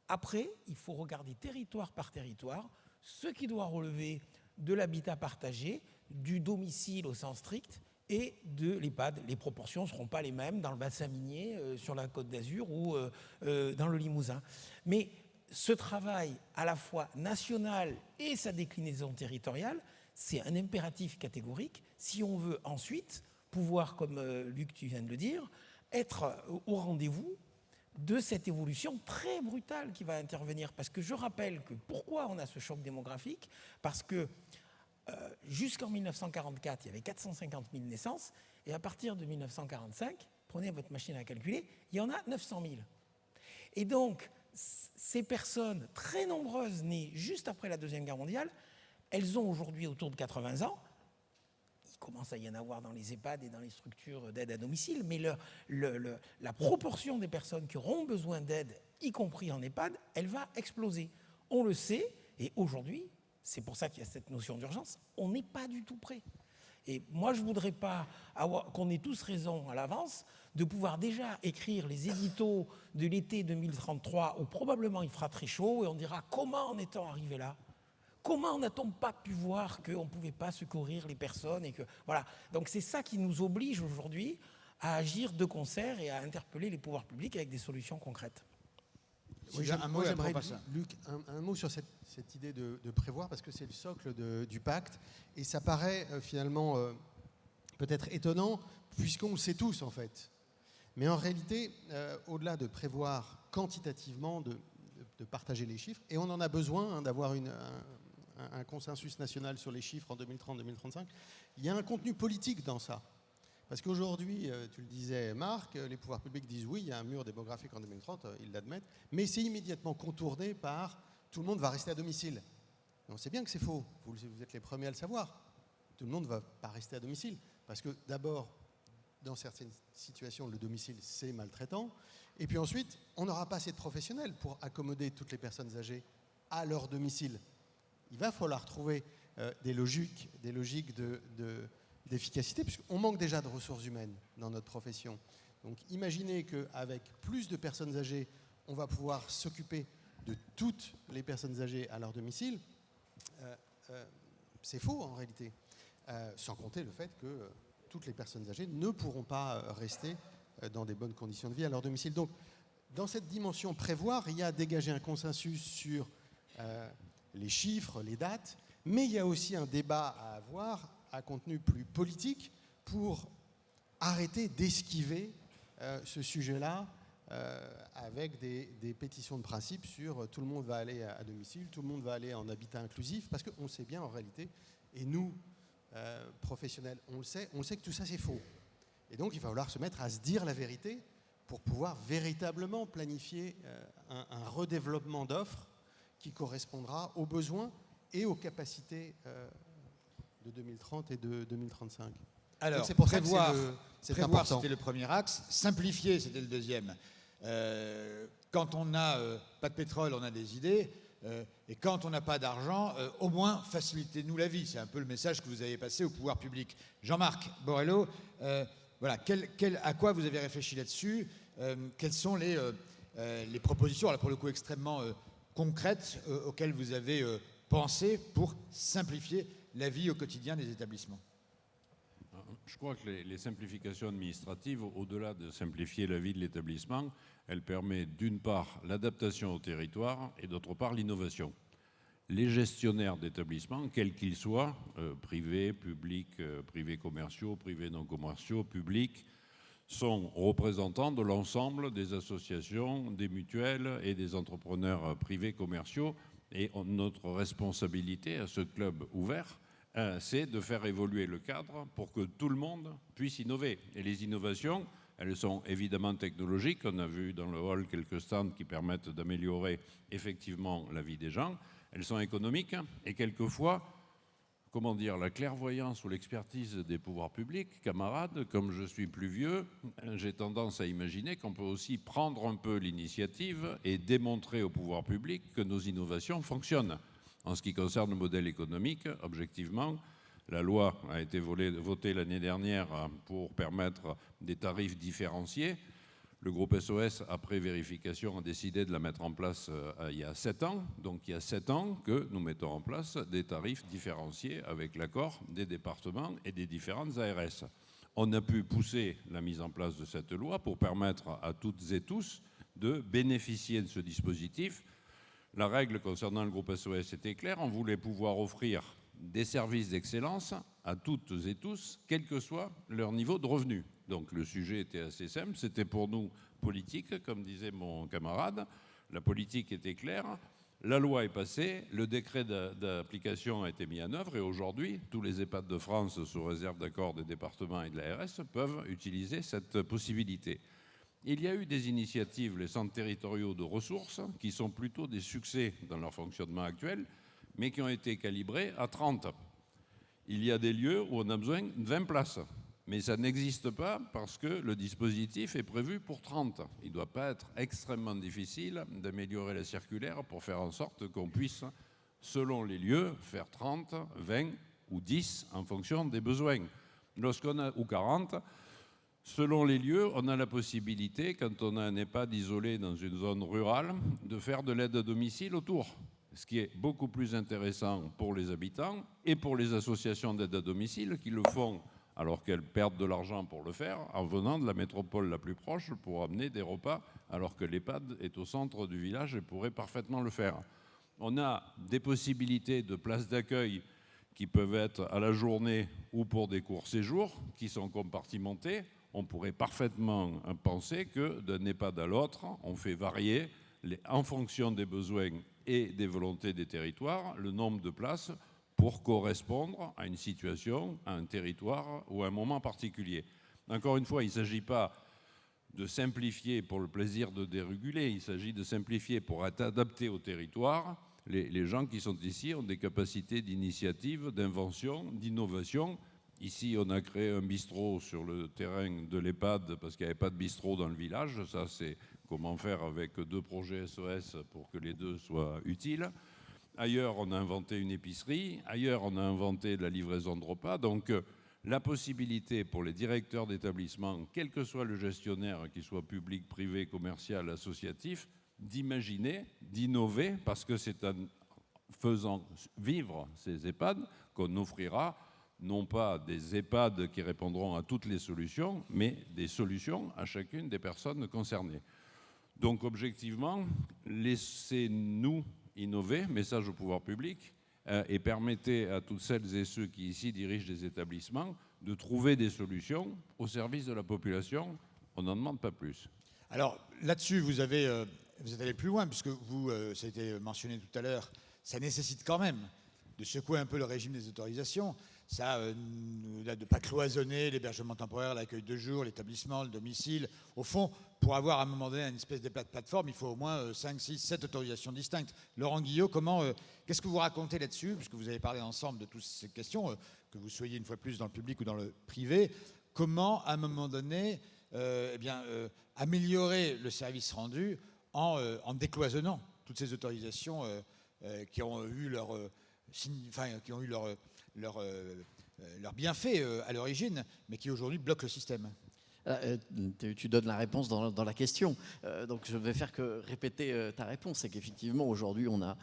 Après, il faut regarder territoire par territoire ce qui doit relever de l'habitat partagé, du domicile au sens strict et de l'EHPAD. Les proportions ne seront pas les mêmes dans le bassin minier, sur la Côte d'Azur ou dans le Limousin. Mais ce travail à la fois national et sa déclinaison territoriale, c'est un impératif catégorique si on veut ensuite pouvoir, comme Luc, tu viens de le dire, être au rendez-vous de cette évolution très brutale qui va intervenir. Parce que je rappelle que pourquoi on a ce choc démographique ? Parce que jusqu'en 1944, il y avait 450 000 naissances, et à partir de 1945, prenez votre machine à calculer, il y en a 900 000. Et donc, ces personnes très nombreuses nées juste après la Deuxième Guerre mondiale, elles ont aujourd'hui autour de 80 ans. Il commence à y en avoir dans les EHPAD et dans les structures d'aide à domicile, mais la proportion des personnes qui auront besoin d'aide, y compris en EHPAD, elle va exploser. On le sait, et aujourd'hui, c'est pour ça qu'il y a cette notion d'urgence, on n'est pas du tout prêt. Et moi, je ne voudrais pas qu'on ait tous raison à l'avance de pouvoir déjà écrire les éditos de l'été 2033 où probablement il fera très chaud et on dira comment en est-on arrivé là ? Comment n'a-t-on pas pu voir qu'on ne pouvait pas secourir les personnes et que, voilà. Donc c'est ça qui nous oblige aujourd'hui à agir de concert et à interpeller les pouvoirs publics avec des solutions concrètes. Oui, moi j'aimerais, Luc, un mot sur cette idée de prévoir, parce que c'est le socle du pacte, et ça paraît finalement peut-être étonnant, puisqu'on le sait tous en fait. Mais en réalité, au-delà de prévoir quantitativement, de partager les chiffres, et on en a besoin d'avoir un consensus national sur les chiffres en 2030-2035, il y a un contenu politique dans ça. Parce qu'aujourd'hui, tu le disais Marc, les pouvoirs publics disent oui, il y a un mur démographique en 2030, ils l'admettent, mais c'est immédiatement contourné par tout le monde va rester à domicile. Et on sait bien que c'est faux, vous êtes les premiers à le savoir. Tout le monde ne va pas rester à domicile. Parce que d'abord, dans certaines situations, le domicile, c'est maltraitant. Et puis ensuite, on n'aura pas assez de professionnels pour accommoder toutes les personnes âgées à leur domicile. Il va falloir trouver des logiques d'efficacité, puisqu'on manque déjà de ressources humaines dans notre profession. Donc imaginez qu'avec plus de personnes âgées, on va pouvoir s'occuper de toutes les personnes âgées à leur domicile. C'est faux en réalité, sans compter le fait que toutes les personnes âgées ne pourront pas rester dans des bonnes conditions de vie à leur domicile. Donc dans cette dimension prévoir, il y a dégager un consensus sur les chiffres, les dates, mais il y a aussi un débat à avoir à contenu plus politique pour arrêter d'esquiver ce sujet-là avec des pétitions de principe sur tout le monde va aller à domicile, tout le monde va aller en habitat inclusif, parce qu'on sait bien en réalité, et nous, professionnels, on sait que tout ça c'est faux. Et donc il va falloir se mettre à se dire la vérité pour pouvoir véritablement planifier un redéveloppement d'offres qui correspondra aux besoins et aux capacités de 2030 et de 2035. Alors, donc c'est pour prévoir, ça que c'est important. C'était le premier axe, simplifier, c'était le deuxième. Quand on n'a pas de pétrole, on a des idées, et quand on n'a pas d'argent, au moins facilitez-nous la vie. C'est un peu le message que vous avez passé au pouvoir public. Jean-Marc Borrello, voilà, à quoi vous avez réfléchi là-dessus ? Quelles sont les propositions, alors pour le coup extrêmement concrètes auxquelles vous avez pensé pour simplifier la vie au quotidien des établissements? Je crois que les simplifications administratives, au-delà de simplifier la vie de l'établissement, elles permettent d'une part l'adaptation au territoire et d'autre part l'innovation. Les gestionnaires d'établissements, quels qu'ils soient, privés, publics, privés commerciaux, privés non commerciaux, publics, sont représentants de l'ensemble des associations, des mutuelles et des entrepreneurs privés commerciaux. Et notre responsabilité à ce club ouvert, c'est de faire évoluer le cadre pour que tout le monde puisse innover. Et les innovations, elles sont évidemment technologiques. On a vu dans le hall quelques stands qui permettent d'améliorer effectivement la vie des gens. Elles sont économiques et quelquefois, comment dire, la clairvoyance ou l'expertise des pouvoirs publics, camarades, comme je suis plus vieux, j'ai tendance à imaginer qu'on peut aussi prendre un peu l'initiative et démontrer au pouvoir public que nos innovations fonctionnent. En ce qui concerne le modèle économique, objectivement, la loi a été votée l'année dernière pour permettre des tarifs différenciés. Le groupe SOS, après vérification, a décidé de la mettre en place il y a 7 ans. Donc il y a 7 ans que nous mettons en place des tarifs différenciés avec l'accord des départements et des différentes ARS. On a pu pousser la mise en place de cette loi pour permettre à toutes et tous de bénéficier de ce dispositif. La règle concernant le groupe SOS était claire, on voulait pouvoir offrir des services d'excellence à toutes et tous, quel que soit leur niveau de revenu. Donc le sujet était assez simple, c'était pour nous politique, comme disait mon camarade. La politique était claire, la loi est passée, le décret d'application a été mis en œuvre et aujourd'hui, tous les EHPAD de France, sous réserve d'accord des départements et de l'ARS, peuvent utiliser cette possibilité. Il y a eu des initiatives, les centres territoriaux de ressources, qui sont plutôt des succès dans leur fonctionnement actuel, mais qui ont été calibrés à 30. Il y a des lieux où on a besoin de 20 places, mais ça n'existe pas parce que le dispositif est prévu pour 30. Il ne doit pas être extrêmement difficile d'améliorer la circulaire pour faire en sorte qu'on puisse, selon les lieux, faire 30, 20 ou 10 en fonction des besoins. Ou 40. Selon les lieux, on a la possibilité, quand on a un EHPAD isolé dans une zone rurale, de faire de l'aide à domicile autour, ce qui est beaucoup plus intéressant pour les habitants et pour les associations d'aide à domicile qui le font alors qu'elles perdent de l'argent pour le faire en venant de la métropole la plus proche pour amener des repas alors que l'EHPAD est au centre du village et pourrait parfaitement le faire. On a des possibilités de places d'accueil qui peuvent être à la journée ou pour des courts séjours qui sont compartimentés. On pourrait parfaitement penser que d'un EHPAD à l'autre, on fait varier, en fonction des besoins et des volontés des territoires, le nombre de places pour correspondre à une situation, à un territoire ou à un moment particulier. Encore une fois, il ne s'agit pas de simplifier pour le plaisir de déréguler, il s'agit de simplifier pour être adapté au territoire. Les gens qui sont ici ont des capacités d'initiative, d'invention, d'innovation. Ici, on a créé un bistrot sur le terrain de l'EHPAD parce qu'il n'y avait pas de bistrot dans le village. Ça, c'est comment faire avec 2 projets SOS pour que les 2 soient utiles. Ailleurs, on a inventé une épicerie. Ailleurs, on a inventé de la livraison de repas. Donc, la possibilité pour les directeurs d'établissement, quel que soit le gestionnaire, qu'il soit public, privé, commercial, associatif, d'imaginer, d'innover, parce que c'est en faisant vivre ces EHPAD qu'on offrira non pas des EHPAD qui répondront à toutes les solutions, mais des solutions à chacune des personnes concernées. Donc, objectivement, laissez-nous innover, message au pouvoir public, et permettez à toutes celles et ceux qui ici dirigent des établissements de trouver des solutions au service de la population. On n'en demande pas plus. Alors là-dessus, vous êtes allé plus loin, puisque ça a été mentionné tout à l'heure, ça nécessite quand même de secouer un peu le régime des autorisations. Ça, de ne pas cloisonner l'hébergement temporaire, l'accueil de jour, l'établissement, le domicile. Au fond, pour avoir à un moment donné une espèce de plateforme, il faut au moins 5, 6, 7 autorisations distinctes. Laurent Guillot, qu'est-ce que vous racontez là-dessus? Puisque vous avez parlé ensemble de toutes ces questions, que vous soyez une fois plus dans le public ou dans le privé. Comment, à un moment donné, améliorer le service rendu en décloisonnant toutes ces autorisations qui ont eu leur bienfait à l'origine, mais qui aujourd'hui bloquent le système? Tu donnes la réponse dans la question. Donc je ne vais faire que répéter ta réponse. C'est qu'effectivement, aujourd'hui, on a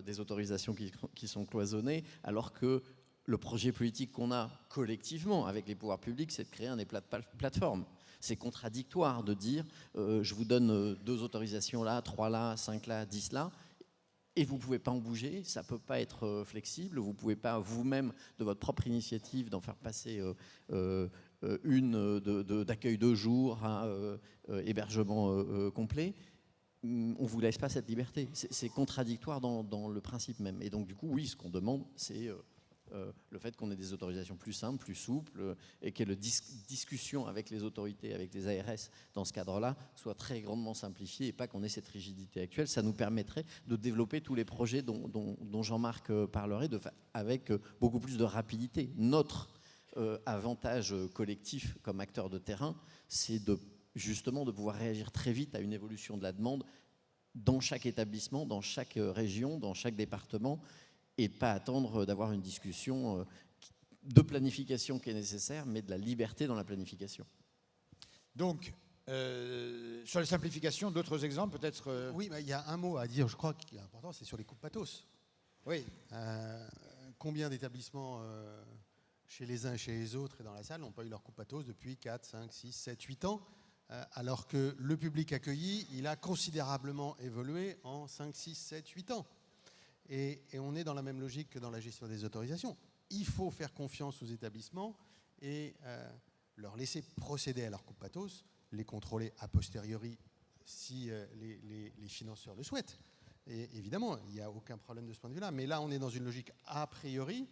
des autorisations qui sont cloisonnées, alors que le projet politique qu'on a collectivement avec les pouvoirs publics, c'est de créer un éclat de plateforme. C'est contradictoire de dire je vous donne 2 autorisations là, 3 là, 5 là, 10 là, et vous ne pouvez pas en bouger, ça ne peut pas être flexible, vous ne pouvez pas vous-même, de votre propre initiative, d'en faire passer une d'accueil de jour à hébergement complet. On ne vous laisse pas cette liberté. C'est contradictoire dans le principe même. Et donc du coup, oui, ce qu'on demande, c'est le fait qu'on ait des autorisations plus simples, plus souples, et que la discussion avec les autorités, avec les ARS, dans ce cadre-là, soit très grandement simplifiée, et pas qu'on ait cette rigidité actuelle. Ça nous permettrait de développer tous les projets dont Jean-Marc parlerait avec beaucoup plus de rapidité. Notre avantage collectif comme acteur de terrain, c'est justement de pouvoir réagir très vite à une évolution de la demande dans chaque établissement, dans chaque région, dans chaque département, et pas attendre d'avoir une discussion de planification qui est nécessaire, mais de la liberté dans la planification. Donc, sur les simplifications, d'autres exemples peut-être Oui, il y a un mot à dire, je crois, qui est important, c'est sur les coupes pathos. Oui. Combien d'établissements chez les uns et chez les autres et dans la salle n'ont pas eu leur coupe pathos depuis 4, 5, 6, 7, 8 ans, alors que le public accueilli, il a considérablement évolué en 5, 6, 7, 8 ans. Et on est dans la même logique que dans la gestion des autorisations. Il faut faire confiance aux établissements et leur laisser procéder à leur coupe pathos, les contrôler a posteriori si les financeurs le souhaitent. Et évidemment, il n'y a aucun problème de ce point de vue-là. Mais là, on est dans une logique a priori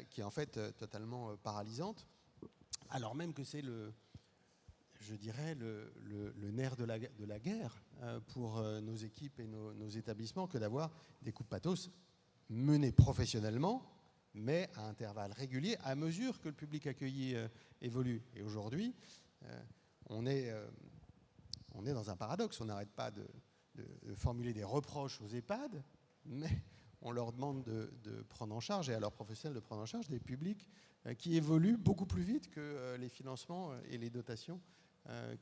qui est en fait totalement paralysante, alors même que c'est je dirais, le nerf de la guerre pour nos équipes et nos établissements que d'avoir des coupes pathos menées professionnellement, mais à intervalles réguliers, à mesure que le public accueilli évolue. Et aujourd'hui, on est dans un paradoxe. On n'arrête pas de formuler des reproches aux EHPAD, mais on leur demande de prendre en charge, et à leurs professionnels de prendre en charge, des publics qui évoluent beaucoup plus vite que les financements et les dotations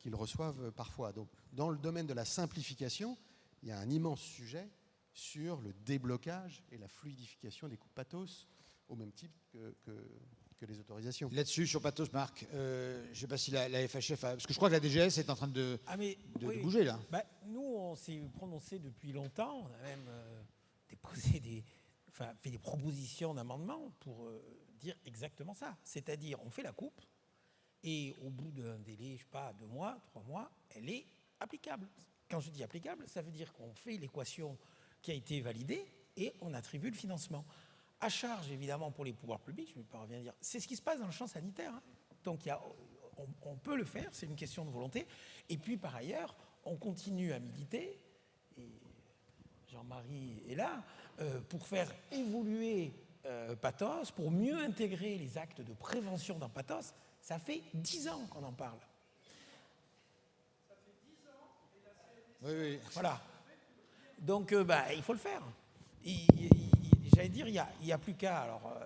qu'ils reçoivent parfois. Donc, dans le domaine de la simplification, il y a un immense sujet sur le déblocage et la fluidification des coupes pathos, au même type que les autorisations. Là-dessus, sur pathos, Marc, je ne sais pas si la FHF parce que je crois que la DGS est en train de bouger, là. Nous, on s'est prononcé depuis longtemps. On a même fait des propositions d'amendements pour dire exactement ça. C'est-à-dire, on fait la coupe, et au bout d'un délai, je ne sais pas, 2 mois, 3 mois, elle est applicable. Quand je dis applicable, ça veut dire qu'on fait l'équation qui a été validée et on attribue le financement. À charge, évidemment, pour les pouvoirs publics, je ne vais pas revenir dire, c'est ce qui se passe dans le champ sanitaire. Donc, on peut le faire, c'est une question de volonté. Et puis, par ailleurs, on continue à militer, et Jean-Marie est là, pour faire évoluer Pathos, pour mieux intégrer les actes de prévention dans Pathos. Ça fait 10 ans qu'on en parle. Ça fait 10 ans et la CNSA... Oui. Voilà. Donc, il faut le faire. J'allais dire, il n'y a plus qu'à. Alors,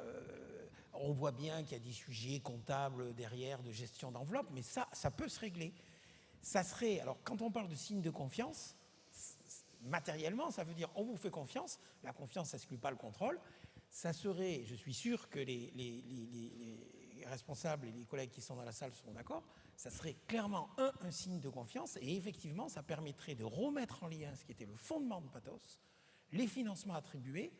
on voit bien qu'il y a des sujets comptables derrière, de gestion d'enveloppe, mais ça peut se régler. Ça serait... Alors, quand on parle de signe de confiance, matériellement, ça veut dire on vous fait confiance. La confiance, ça n'exclut pas le contrôle. Ça serait, je suis sûr que les responsables et les collègues qui sont dans la salle seront d'accord, ça serait clairement un signe de confiance, et effectivement ça permettrait de remettre en lien ce qui était le fondement de Pathos, les financements attribués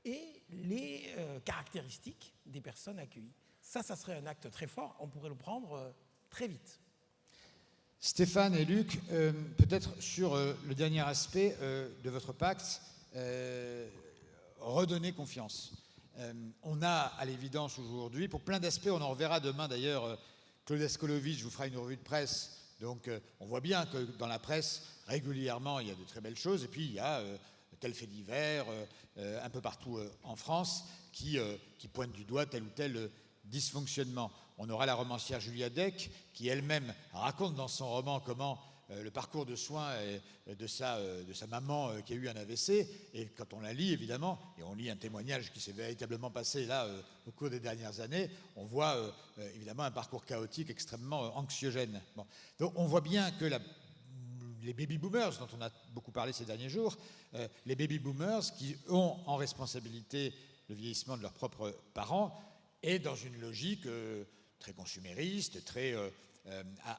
et les caractéristiques des personnes accueillies. Ça serait un acte très fort, on pourrait le prendre très vite. Stéphane et Luc, peut-être sur le dernier aspect de votre pacte, redonner confiance. On a à l'évidence aujourd'hui, pour plein d'aspects, on en reverra demain d'ailleurs, Claude Askolovitch vous fera une revue de presse, donc on voit bien que dans la presse, régulièrement, il y a de très belles choses, et puis il y a tel fait divers, un peu partout en France, qui pointe du doigt tel ou tel dysfonctionnement. On aura la romancière Julia Deck, qui elle-même raconte dans son roman comment le parcours de soins de sa maman qui a eu un AVC. Et quand on la lit, évidemment, et on lit un témoignage qui s'est véritablement passé là au cours des dernières années, on voit évidemment un parcours chaotique extrêmement anxiogène. Bon. Donc on voit bien que les baby-boomers, dont on a beaucoup parlé ces derniers jours, les baby-boomers qui ont en responsabilité le vieillissement de leurs propres parents, est dans une logique très consumériste, très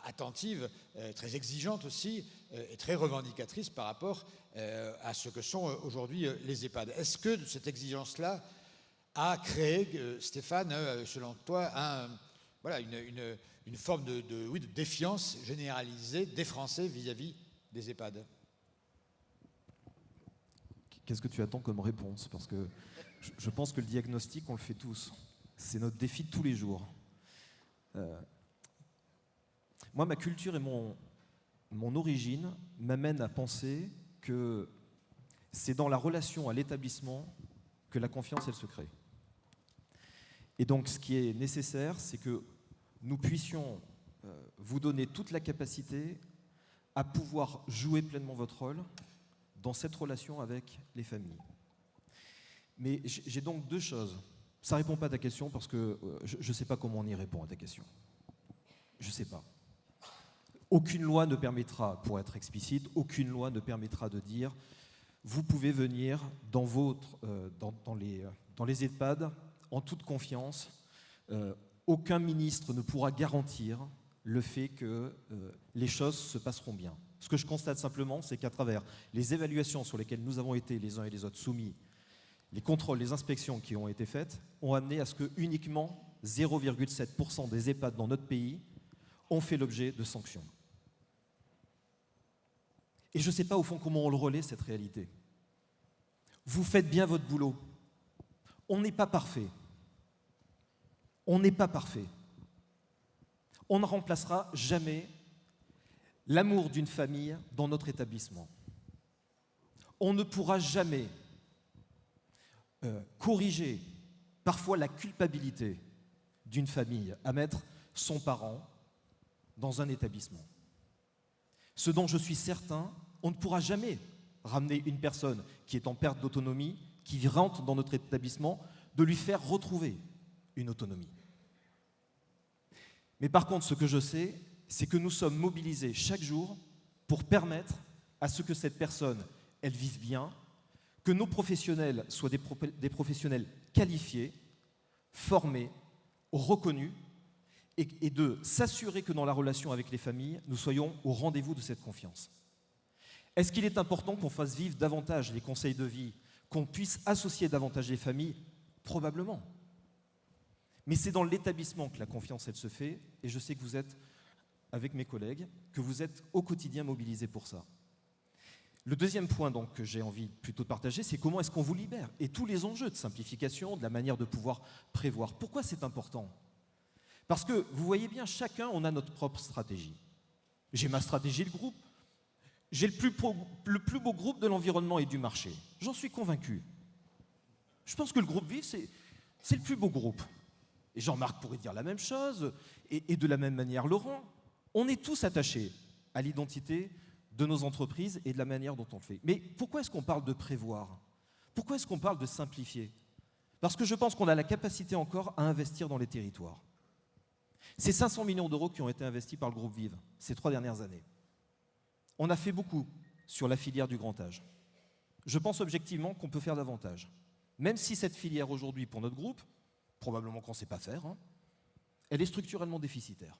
attentive, très exigeante aussi, et très revendicatrice par rapport à ce que sont aujourd'hui les EHPAD. Est-ce que cette exigence-là a créé, Stéphane, selon toi, une forme de défiance généralisée des Français vis-à-vis des EHPAD? Qu'est-ce que tu attends comme réponse? Parce que je pense que le diagnostic, on le fait tous. C'est notre défi de tous les jours. Moi, ma culture et mon origine m'amènent à penser que c'est dans la relation à l'établissement que la confiance, elle se crée. Et donc, ce qui est nécessaire, c'est que nous puissions vous donner toute la capacité à pouvoir jouer pleinement votre rôle dans cette relation avec les familles. Mais j'ai donc deux choses. Ça ne répond pas à ta question parce que je ne sais pas comment on y répond à ta question. Je ne sais pas. Aucune loi ne permettra, pour être explicite, aucune loi ne permettra de dire vous pouvez venir dans les EHPAD en toute confiance. Aucun ministre ne pourra garantir le fait que les choses se passeront bien. Ce que je constate simplement, c'est qu'à travers les évaluations sur lesquelles nous avons été les uns et les autres soumis, les contrôles, les inspections qui ont été faites, ont amené à ce que uniquement 0,7% des EHPAD dans notre pays ont fait l'objet de sanctions. Et je ne sais pas au fond comment on le relaie, cette réalité. Vous faites bien votre boulot. On n'est pas parfait. On n'est pas parfait. On ne remplacera jamais l'amour d'une famille dans notre établissement. On ne pourra jamais corriger parfois la culpabilité d'une famille à mettre son parent dans un établissement. Ce dont je suis certain, on ne pourra jamais ramener une personne qui est en perte d'autonomie, qui rentre dans notre établissement, de lui faire retrouver une autonomie. Mais par contre, ce que je sais, c'est que nous sommes mobilisés chaque jour pour permettre à ce que cette personne, elle vive bien, que nos professionnels soient des professionnels qualifiés, formés, reconnus, et de s'assurer que dans la relation avec les familles, nous soyons au rendez-vous de cette confiance. Est-ce qu'il est important qu'on fasse vivre davantage les conseils de vie, qu'on puisse associer davantage les familles? Probablement. Mais c'est dans l'établissement que la confiance, elle se fait, et je sais que vous êtes, avec mes collègues, que vous êtes au quotidien mobilisés pour ça. Le deuxième point donc, que j'ai envie plutôt de partager, c'est comment est-ce qu'on vous libère? Et tous les enjeux de simplification, de la manière de pouvoir prévoir. Pourquoi c'est important? Parce que, vous voyez bien, chacun, on a notre propre stratégie. J'ai ma stratégie de groupe. J'ai le plus beau groupe de l'environnement et du marché. J'en suis convaincu. Je pense que le groupe Vive, c'est le plus beau groupe. Et Jean-Marc pourrait dire la même chose, et de la même manière Laurent. On est tous attachés à l'identité de nos entreprises et de la manière dont on le fait. Mais pourquoi est-ce qu'on parle de prévoir? Pourquoi est-ce qu'on parle de simplifier? Parce que je pense qu'on a la capacité encore à investir dans les territoires. C'est 500 millions d'euros qui ont été investis par le groupe Vive ces 3 dernières années. On a fait beaucoup sur la filière du grand âge. Je pense objectivement qu'on peut faire davantage. Même si cette filière aujourd'hui, pour notre groupe, probablement qu'on ne sait pas faire, elle est structurellement déficitaire.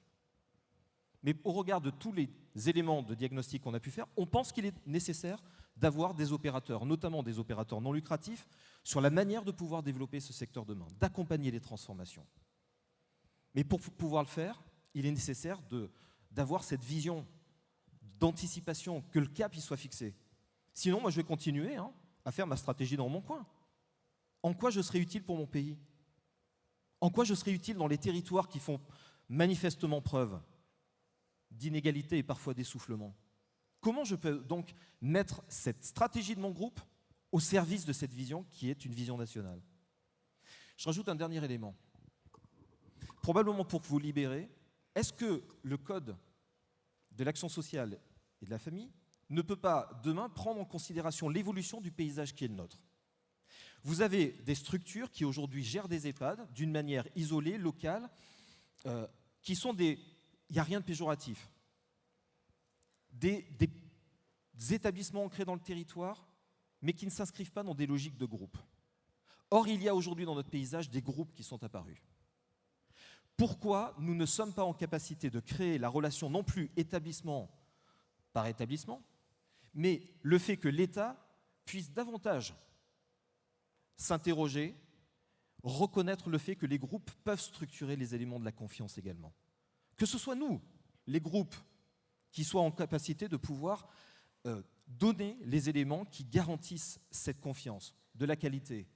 Mais au regard de tous les éléments de diagnostic qu'on a pu faire, on pense qu'il est nécessaire d'avoir des opérateurs, notamment des opérateurs non lucratifs, sur la manière de pouvoir développer ce secteur demain, d'accompagner les transformations. Mais pour pouvoir le faire, il est nécessaire d'avoir cette vision d'anticipation, que le cap y soit fixé. Sinon, moi, je vais continuer à faire ma stratégie dans mon coin. En quoi je serai utile pour mon pays? En quoi je serai utile dans les territoires qui font manifestement preuve d'inégalité et parfois d'essoufflement? Comment je peux donc mettre cette stratégie de mon groupe au service de cette vision qui est une vision nationale? Je rajoute un dernier élément. Probablement pour vous libérer, est-ce que le code de l'action sociale et de la famille ne peut pas demain prendre en considération l'évolution du paysage qui est le nôtre. Vous avez des structures qui aujourd'hui gèrent des EHPAD d'une manière isolée, locale, qui sont des... Il n'y a rien de péjoratif. Des établissements ancrés dans le territoire, mais qui ne s'inscrivent pas dans des logiques de groupe. Or, il y a aujourd'hui dans notre paysage des groupes qui sont apparus. Pourquoi nous ne sommes pas en capacité de créer la relation non plus établissement par établissement, mais le fait que l'État puisse davantage s'interroger, reconnaître le fait que les groupes peuvent structurer les éléments de la confiance également. Que ce soit nous, les groupes, qui soient en capacité de pouvoir donner les éléments qui garantissent cette confiance, de la qualité,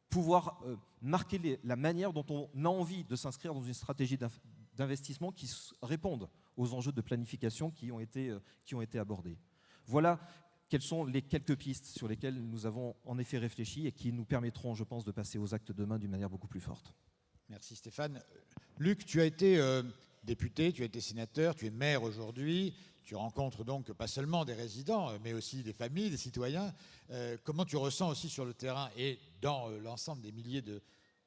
pouvoir marquer la manière dont on a envie de s'inscrire dans une stratégie d'investissement qui réponde aux enjeux de planification qui ont été abordés. Voilà quelles sont les quelques pistes sur lesquelles nous avons en effet réfléchi et qui nous permettront, je pense, de passer aux actes demain d'une manière beaucoup plus forte. Merci Stéphane. Luc, tu as été député, tu as été sénateur, tu es maire aujourd'hui, tu rencontres donc pas seulement des résidents, mais aussi des familles, des citoyens. Comment tu ressens aussi sur le terrain et dans l'ensemble des milliers de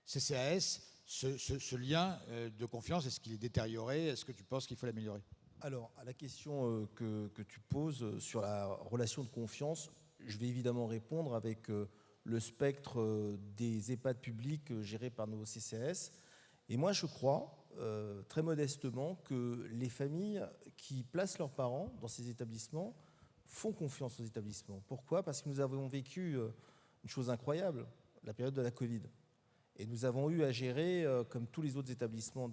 CCAS ce lien de confiance? Est-ce qu'il est détérioré? Est-ce que tu penses qu'il faut l'améliorer? Alors, à la question que tu poses sur la relation de confiance, je vais évidemment répondre avec le spectre des EHPAD publics gérés par nos CCAS. Et moi, je crois, très modestement, que les familles qui placent leurs parents dans ces établissements font confiance aux établissements. Pourquoi? Parce que nous avons vécu une chose incroyable, la période de la Covid. Et nous avons eu à gérer, comme tous les autres établissements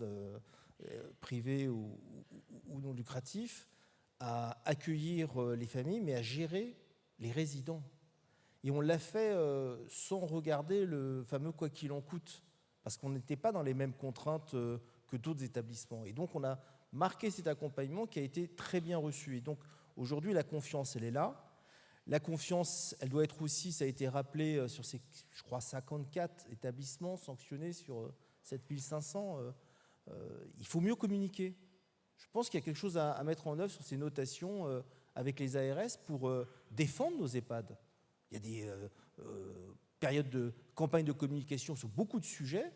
privés ou non lucratifs, à accueillir les familles, mais à gérer les résidents. Et on l'a fait sans regarder le fameux « quoi qu'il en coûte », parce qu'on n'était pas dans les mêmes contraintes que d'autres établissements. Et donc on a marqué cet accompagnement qui a été très bien reçu. Et donc aujourd'hui, la confiance, elle est là. La confiance, elle doit être aussi, ça a été rappelé, sur ces, je crois, 54 établissements sanctionnés sur 7500. Il faut mieux communiquer. Je pense qu'il y a quelque chose à mettre en œuvre sur ces notations avec les ARS pour défendre nos EHPAD. Il y a des périodes de campagne de communication sur beaucoup de sujets,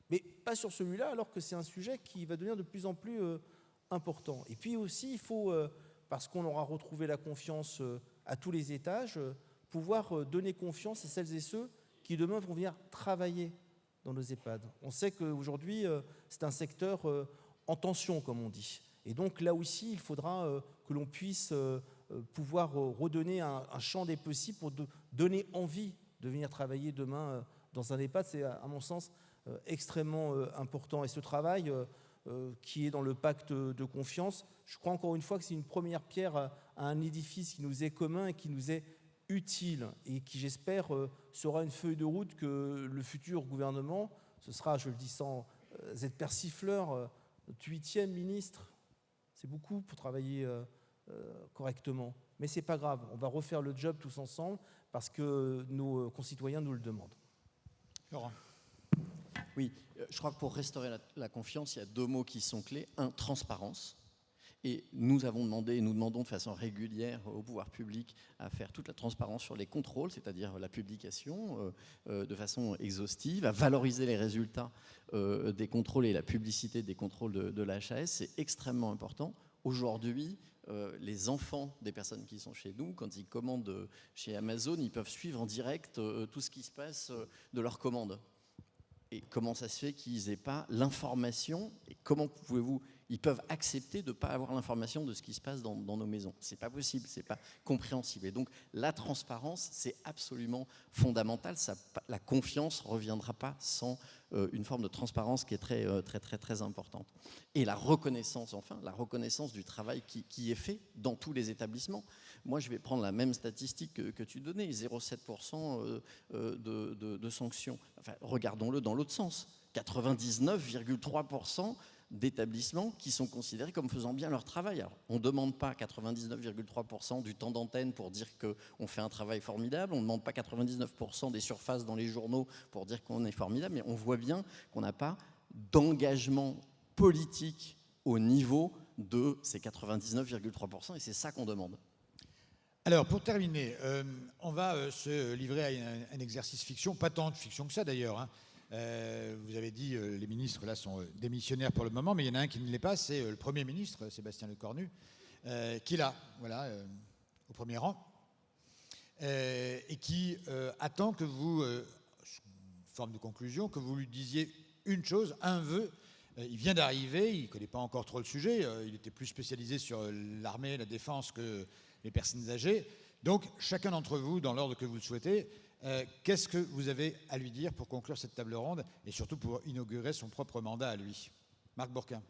mais pas sur celui-là, alors que c'est un sujet qui va devenir de plus en plus important. Et puis aussi, il faut, parce qu'on aura retrouvé la confiance à tous les étages, pouvoir donner confiance à celles et ceux qui demain vont venir travailler dans nos EHPAD. On sait qu'aujourd'hui, c'est un secteur en tension, comme on dit. Et donc là aussi, il faudra que l'on puisse pouvoir redonner un champ des possibles pour donner envie de venir travailler demain dans un EHPAD. C'est, à mon sens, extrêmement important. Et ce travail qui est dans le pacte de confiance, je crois encore une fois que c'est une première pierre à un édifice qui nous est commun et qui nous est utile et qui, j'espère, sera une feuille de route que le futur gouvernement, ce sera, je le dis sans être persifleur, notre 8e ministre, c'est beaucoup pour travailler correctement. Mais ce n'est pas grave, on va refaire le job tous ensemble parce que nos concitoyens nous le demandent. Laurent. Oui, je crois que pour restaurer la confiance, il y a 2 mots qui sont clés. Un, transparence. Et nous avons demandé, et nous demandons de façon régulière au pouvoir public à faire toute la transparence sur les contrôles, c'est-à-dire la publication de façon exhaustive, à valoriser les résultats des contrôles et la publicité des contrôles de la HAS. C'est extrêmement important. Aujourd'hui, les enfants des personnes qui sont chez nous, quand ils commandent chez Amazon, ils peuvent suivre en direct tout ce qui se passe de leur commande. Et comment ça se fait qu'ils n'aient pas l'information? Et comment pouvez-vous... Ils peuvent accepter de ne pas avoir l'information de ce qui se passe dans nos maisons. Ce n'est pas possible, ce n'est pas compréhensible. Et donc, la transparence, c'est absolument fondamental. La confiance ne reviendra pas sans une forme de transparence qui est très importante. Et la reconnaissance, enfin, la reconnaissance du travail qui est fait dans tous les établissements. Moi, je vais prendre la même statistique que tu donnais, 0,7% de sanctions. Enfin, regardons-le dans l'autre sens. 99,3% d'établissements qui sont considérés comme faisant bien leur travail. Alors, on ne demande pas 99,3% du temps d'antenne pour dire qu'on fait un travail formidable, on ne demande pas 99% des surfaces dans les journaux pour dire qu'on est formidable, mais on voit bien qu'on n'a pas d'engagement politique au niveau de ces 99,3%, et c'est ça qu'on demande. Alors, pour terminer, on va se livrer à un exercice fiction, pas tant de fiction que ça d'ailleurs, hein. Vous avez dit, les ministres là sont démissionnaires pour le moment, mais il y en a un qui ne l'est pas, c'est le Premier ministre, Sébastien Lecornu, qui est là, voilà, au premier rang, et qui attend que vous, forme de conclusion, que vous lui disiez une chose, un vœu. Il vient d'arriver, il ne connaît pas encore trop le sujet, il était plus spécialisé sur l'armée, la défense que les personnes âgées. Donc, chacun d'entre vous, dans l'ordre que vous le souhaitez, qu'est-ce que vous avez à lui dire pour conclure cette table ronde et surtout pour inaugurer son propre mandat à lui? Marc Bourquin.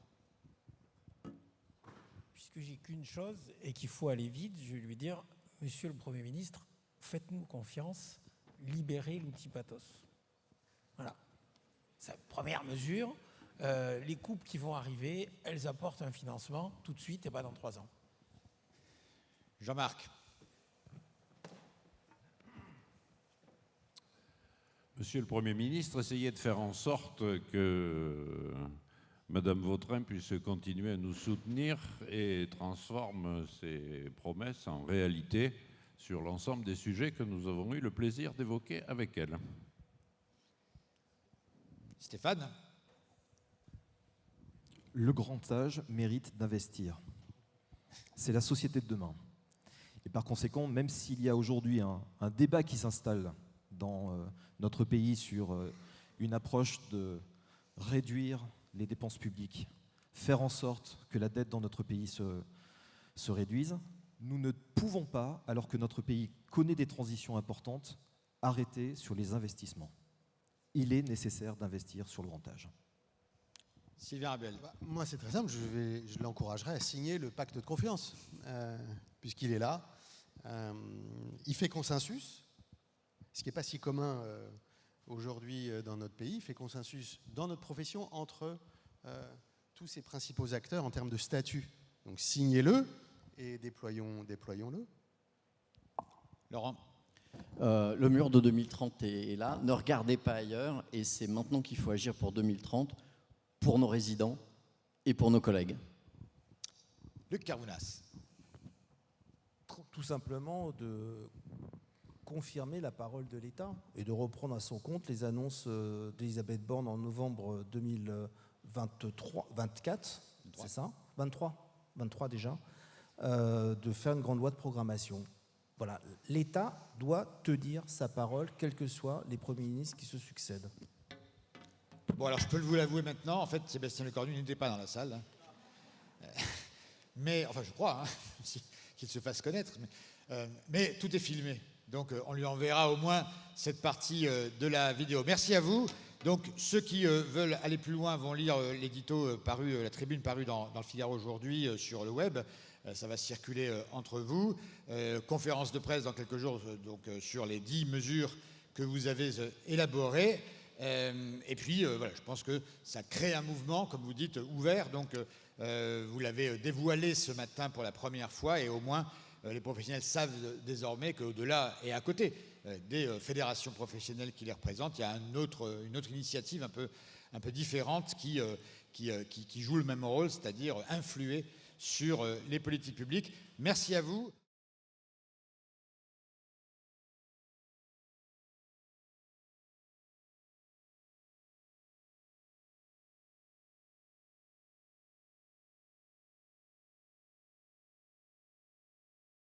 Puisque j'ai qu'une chose et qu'il faut aller vite, je vais lui dire, Monsieur le Premier ministre, faites-nous confiance, libérez l'outil Pathos. Voilà. C'est la première mesure. Les coupes qui vont arriver, elles apportent un financement tout de suite et pas dans 3 ans. Jean-Marc. Monsieur le Premier ministre, essayez de faire en sorte que Madame Vautrin puisse continuer à nous soutenir et transforme ses promesses en réalité sur l'ensemble des sujets que nous avons eu le plaisir d'évoquer avec elle. Stéphane. Le grand âge mérite d'investir. C'est la société de demain. Et par conséquent, même s'il y a aujourd'hui un débat qui s'installe dans notre pays sur une approche de réduire les dépenses publiques, faire en sorte que la dette dans notre pays se réduise, nous ne pouvons pas, alors que notre pays connaît des transitions importantes, arrêter sur les investissements. Il est nécessaire d'investir sur le grand âge. Sylvain Rabel. Moi, c'est très simple. Je l'encouragerais à signer le pacte de confiance, puisqu'il est là. Il fait consensus, ce qui n'est pas si commun aujourd'hui dans notre pays. Il fait consensus dans notre profession entre tous ces principaux acteurs en termes de statut. Donc, signez-le et déployons-le. Laurent. Le mur de 2030 est là. Ne regardez pas ailleurs. Et c'est maintenant qu'il faut agir pour 2030, pour nos résidents et pour nos collègues. Luc Carvounas. Tout simplement de confirmer la parole de l'État et de reprendre à son compte les annonces d'Elisabeth Borne en novembre 2024, c'est ça 23 déjà, de faire une grande loi de programmation. Voilà, l'État doit tenir sa parole, quels que soient les premiers ministres qui se succèdent. Bon, alors je peux vous l'avouer maintenant, en fait, Sébastien Lecornu n'était pas dans la salle. Hein. Mais, enfin, je crois, hein, qu'il se fasse connaître. Mais tout est filmé. Donc, on lui enverra au moins cette partie de la vidéo. Merci à vous. Donc, ceux qui veulent aller plus loin vont lire l'édito paru, la tribune parue dans le Figaro aujourd'hui sur le web. Ça va circuler entre vous. Conférence de presse dans quelques jours donc, sur les 10 mesures que vous avez élaborées. Et puis, voilà, je pense que ça crée un mouvement, comme vous dites, ouvert. Donc, vous l'avez dévoilé ce matin pour la première fois et au moins, les professionnels savent désormais qu'au-delà et à côté des fédérations professionnelles qui les représentent, il y a une autre initiative un peu différente qui joue le même rôle, c'est-à-dire influer sur les politiques publiques. Merci à vous.